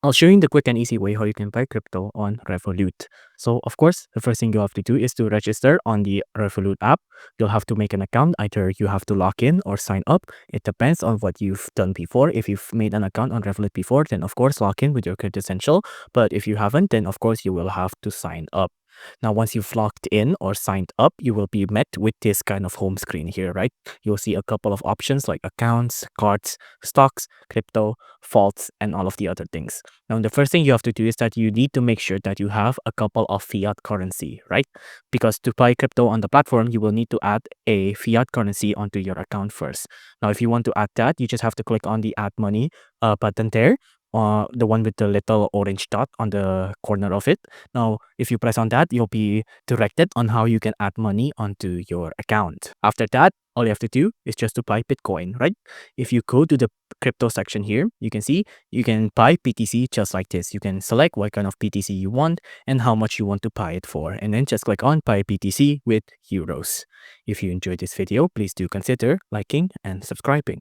I'll show you the quick and easy way how you can buy crypto on Revolut. So of course, the first thing you have to do is to register on the Revolut app. You'll have to make an account. Either you have to log in or sign up. It depends on what you've done before. If you've made an account on Revolut before, then of course log in with your credential. But if you haven't, then of course you will have to sign up. Now, once you've logged in or signed up, you will be met with this kind of home screen here, right? You'll see a couple of options like accounts, cards, stocks, crypto, vaults, and all of the other things. Now, the first thing you have to do is that you need to make sure that you have a couple of fiat currency, right? Because to buy crypto on the platform, you will need to add a fiat currency onto your account first. Now, if you want to add that, you just have to click on the add money button there. The one with the little orange dot on the corner of it. Now, if you press on that, you'll be directed on how you can add money onto your account. After that, all you have to do is just to buy Bitcoin, right? If you go to the crypto section here, you can see you can buy BTC just like this. You can select what kind of BTC you want and how much you want to buy it for, and then just click on buy BTC with euros. If you enjoyed this video, please do consider liking and subscribing.